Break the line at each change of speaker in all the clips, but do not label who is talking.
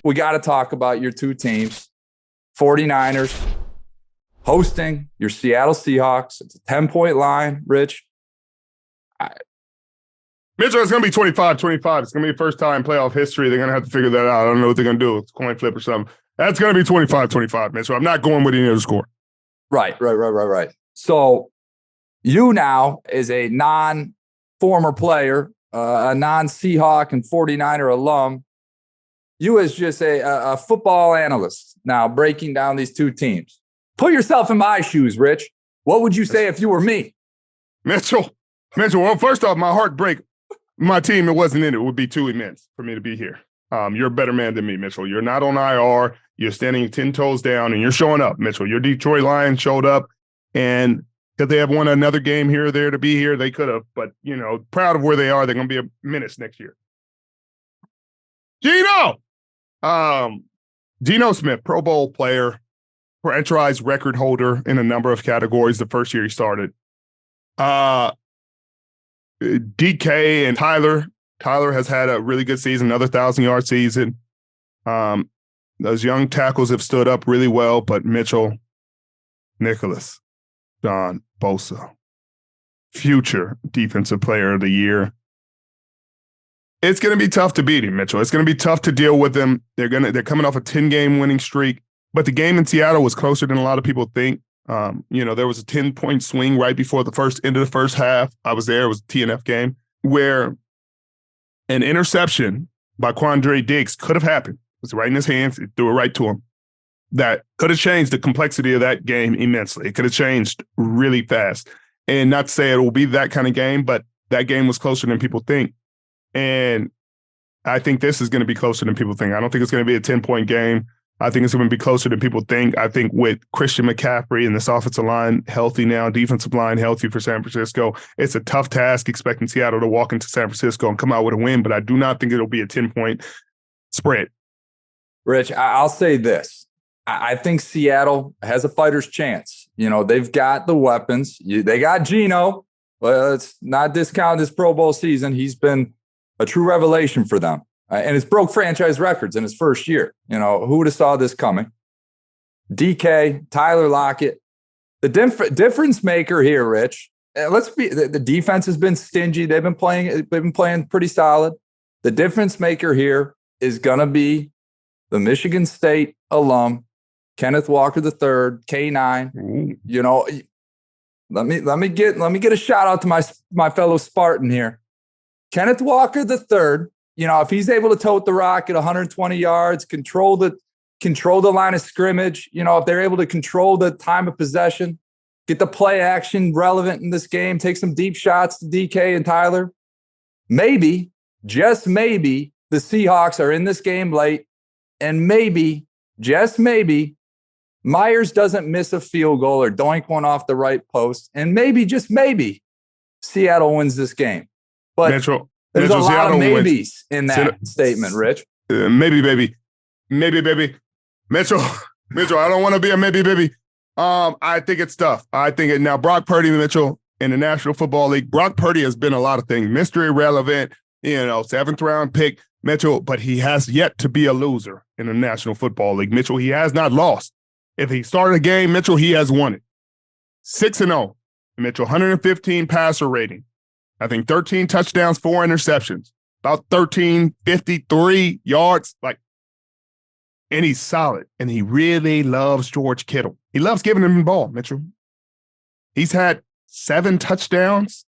we got to talk about your two teams, 49ers hosting your Seattle Seahawks. It's a 10-point line, Rich.
Mitchell, it's going to be 25-25. It's going to be first time playoff history. They're going to have to figure that out. I don't know what they're going to do. It's a coin flip or something. That's going to be 25-25, Mitchell. I'm not going with any other score.
Right. So you now, as a non-former player, a non-Seahawk and 49er alum, you as just a football analyst now breaking down these two teams. Put yourself in my shoes, Rich. What would you say if you were me?
Mitchell, well, first off, my heartbreak, my team, it wasn't in it. It would be too immense for me to be here. You're a better man than me, Mitchell. You're not on IR. You're standing 10 toes down, and you're showing up, Mitchell. Your Detroit Lions showed up, and could they have won another game here or there to be here? They could have, but, proud of where they are. They're going to be a menace next year. Geno Smith, Pro Bowl player, franchise record holder in a number of categories the first year he started. DK and Tyler has had a really good season, another 1,000-yard season. Those young tackles have stood up really well, but Mitchell, Nicholas, John, Bosa, future defensive player of the year. It's going to be tough to beat him, Mitchell. It's going to be tough to deal with them. They're coming off a 10-game winning streak, but the game in Seattle was closer than a lot of people think. There was a 10-point swing right before the end of the first half. I was there. It was a TNF game where an interception by Quandre Diggs could have happened. It was right in his hands. He threw it right to him. That could have changed the complexity of that game immensely. It could have changed really fast. And not to say it will be that kind of game, but that game was closer than people think. And I think this is going to be closer than people think. I don't think it's going to be a 10-point game. I think it's going to be closer than people think. I think with Christian McCaffrey and this offensive line healthy now, defensive line healthy for San Francisco, it's a tough task expecting Seattle to walk into San Francisco and come out with a win, but I do not think it'll be a 10-point spread.
Rich, I'll say this. I think Seattle has a fighter's chance. They've got the weapons. They got Geno. Well, let's not discount this Pro Bowl season. He's been a true revelation for them. And it's broke franchise records in his first year. Who would have saw this coming? DK, Tyler Lockett. The difference maker here, Rich. The defense has been stingy. They've been playing pretty solid. The difference maker here is gonna be the Michigan State alum, Kenneth Walker III, K9. Let me get a shout out to my fellow Spartan here. Kenneth Walker III. If he's able to tote the rock at 120 yards, control the line of scrimmage, if they're able to control the time of possession, get the play action relevant in this game, take some deep shots to DK and Tyler, maybe, just maybe, the Seahawks are in this game late, and maybe, just maybe, Myers doesn't miss a field goal or doink one off the right post, and maybe, just maybe, Seattle wins this game. But there's a lot of maybes in that statement, Rich.
Maybe, baby. Mitchell, I don't want to be a maybe, baby. I think it's tough. Now, Brock Purdy, Mitchell, in the National Football League, Brock Purdy has been a lot of things. Mystery relevant, 7th round pick, Mitchell, but he has yet to be a loser in the National Football League. Mitchell, he has not lost. If he started a game, Mitchell, he has won it. 6-0. Mitchell, 115 passer rating. I think 13 touchdowns, 4 interceptions, about 1,353 yards. And he's solid. And he really loves George Kittle. He loves giving him the ball, Mitchell. He's had 7 touchdowns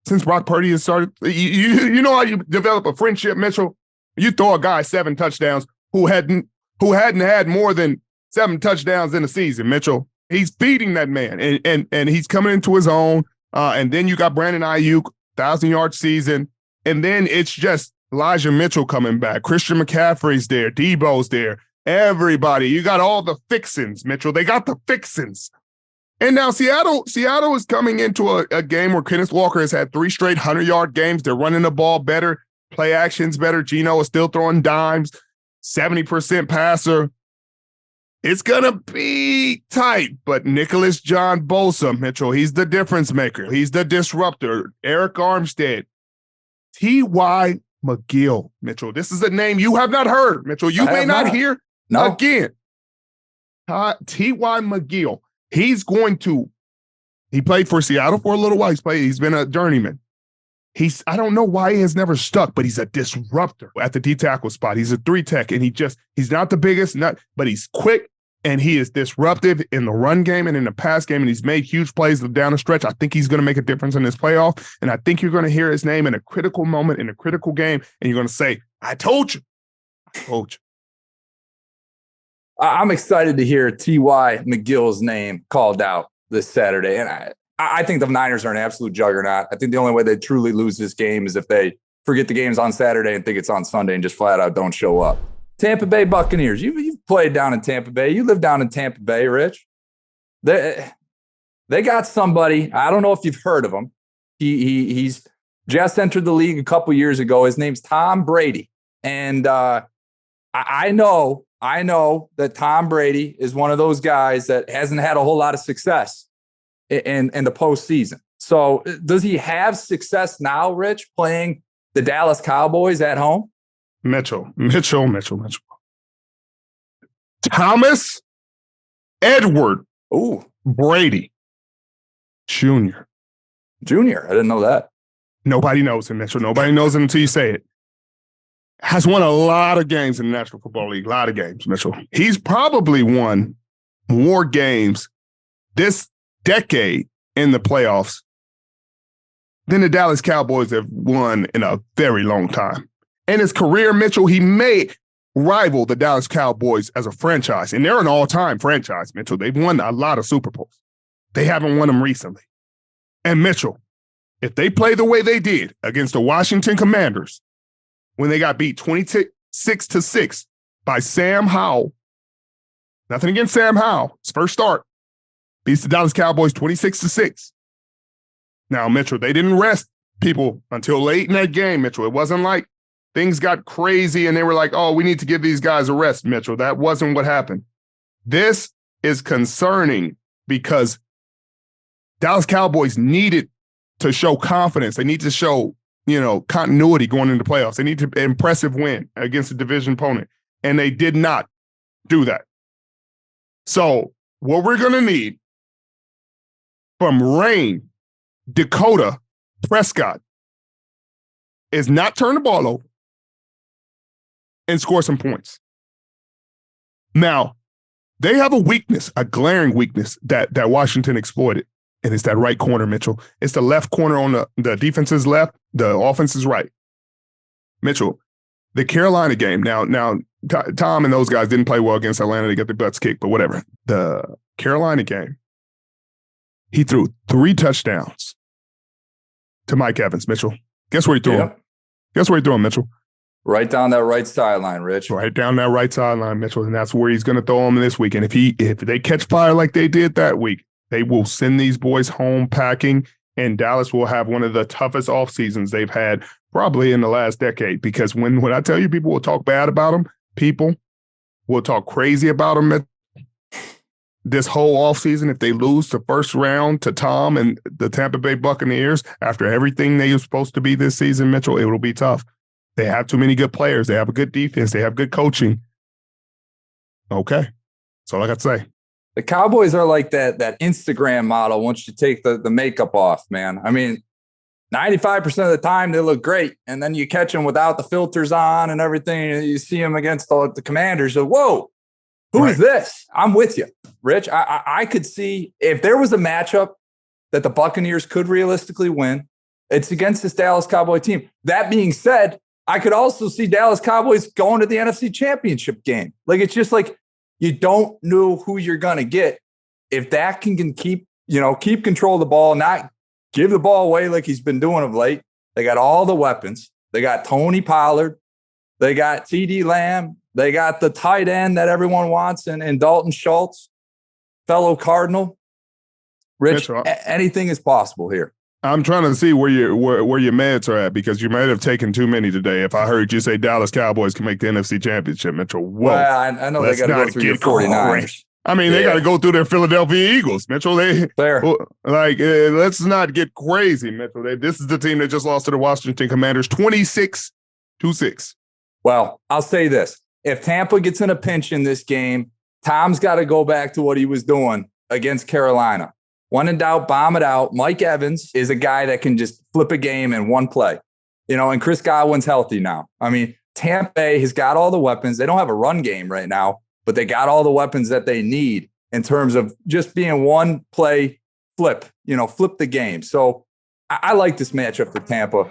since Brock Purdy has started. You know how you develop a friendship, Mitchell? You throw a guy 7 touchdowns who hadn't had more than 7 touchdowns in a season, Mitchell. He's feeding that man, and he's coming into his own. And then you got Brandon Ayuk, 1,000-yard season. And then it's just Elijah Mitchell coming back. Christian McCaffrey's there. Debo's there. Everybody. You got all the fixins, Mitchell. They got the fixins. And now Seattle is coming into a game where Kenneth Walker has had 3 straight 100-yard games. They're running the ball better. Play action's better. Geno is still throwing dimes. 70% passer. It's going to be tight, but Nicholas John Bosa, Mitchell, he's the difference maker. He's the disruptor. Eric Armstead. T.Y. McGill, Mitchell. This is a name you have not heard, Mitchell. You may not hear again. T.Y. McGill. He played for Seattle for a little while. He's been a journeyman. I don't know why he has never stuck, but he's a disruptor at the D-tackle spot. He's a 3-tech, and he's not the biggest, but he's quick, and he is disruptive in the run game and in the pass game, and he's made huge plays down the stretch. I think he's going to make a difference in this playoff, and I think you're going to hear his name in a critical moment, in a critical game, and you're going to say, I told you. I told you.
I'm excited to hear T.Y. McGill's name called out this Saturday, and I think the Niners are an absolute juggernaut. I think the only way they truly lose this game is if they forget the game's on Saturday and think it's on Sunday and just flat out don't show up. Tampa Bay Buccaneers. You've played down in Tampa Bay. You live down in Tampa Bay, Rich. They got somebody. I don't know if you've heard of him. He's just entered the league a couple years ago. His name's Tom Brady. And I know that Tom Brady is one of those guys that hasn't had a whole lot of success in the postseason. So does he have success now, Rich, playing the Dallas Cowboys at home?
Mitchell. Thomas Edward Brady Jr.
I didn't know that.
Nobody knows him, Mitchell. Nobody knows him until you say it. Has won a lot of games in the National Football League. A lot of games, Mitchell. He's probably won more games this decade in the playoffs than the Dallas Cowboys have won in a very long time. In his career, Mitchell, he may rival the Dallas Cowboys as a franchise, and they're an all-time franchise, Mitchell. They've won a lot of Super Bowls. They haven't won them recently. And Mitchell, if they play the way they did against the Washington Commanders when they got beat 26-6 by Sam Howell, nothing against Sam Howell, his first start, beats the Dallas Cowboys 26-6. Now, Mitchell, they didn't rest people until late in that game, Mitchell. It wasn't like things got crazy and they were like, oh, we need to give these guys a rest, Mitchell. That wasn't what happened. This is concerning because Dallas Cowboys needed to show confidence. They need to show, continuity going into playoffs. They need an impressive win against a division opponent, and they did not do that. So what we're going to need from Rain, Dakota, Prescott is not turn the ball over and score some points. Now, they have a weakness, a glaring weakness that Washington exploited, and it's that right corner, Mitchell. It's the left corner on the defense's left, the offense's right. Mitchell, the Carolina game, now Tom and those guys didn't play well against Atlanta. They got their butts kicked, but whatever. The Carolina game, he threw 3 touchdowns to Mike Evans, Mitchell. Guess where he threw him? Guess where he threw him, Mitchell?
Right down that right sideline, Rich.
Right down that right sideline, Mitchell, and that's where he's going to throw him this week. And if they catch fire like they did that week, they will send these boys home packing, and Dallas will have one of the toughest off seasons they've had probably in the last decade. Because when I tell you people will talk bad about them, people will talk crazy about them this whole offseason. If they lose the first round to Tom and the Tampa Bay Buccaneers after everything they were supposed to be this season, Mitchell, it will be tough. They have too many good players. They have a good defense. They have good coaching. Okay. That's all I got to say.
The Cowboys are like that Instagram model once you take the makeup off, man. I mean, 95% of the time they look great, and then you catch them without the filters on and everything, and you see them against the Commanders. So, whoa, who is this? I'm with you, Rich. I could see if there was a matchup that the Buccaneers could realistically win, it's against this Dallas Cowboy team. That being said, I could also see Dallas Cowboys going to the NFC Championship game. Like, it's just like you don't know who you're going to get. If Dak can keep control of the ball, not give the ball away like he's been doing of late. They got all the weapons. They got Tony Pollard. They got CeeDee Lamb. They got the tight end that everyone wants and Dalton Schultz, fellow Cardinal. Rich, anything is possible here.
I'm trying to see where your meds are at, because you might have taken too many today. If I heard you say Dallas Cowboys can make the NFC Championship, Mitchell, whoa.
Well, I know they got to go through your 49ers.
I mean, they got to go through their Philadelphia Eagles, Mitchell.
Fair.
Let's not get crazy, Mitchell. This is the team that just lost to the Washington Commanders 26-6. 2-6.
Well, I'll say this. If Tampa gets in a pinch in this game, Tom's got to go back to what he was doing against Carolina. When in doubt, bomb it out. Mike Evans is a guy that can just flip a game in one play. And Chris Godwin's healthy now. I mean, Tampa Bay has got all the weapons. They don't have a run game right now, but they got all the weapons that they need in terms of just being one play flip the game. So I like this matchup for Tampa.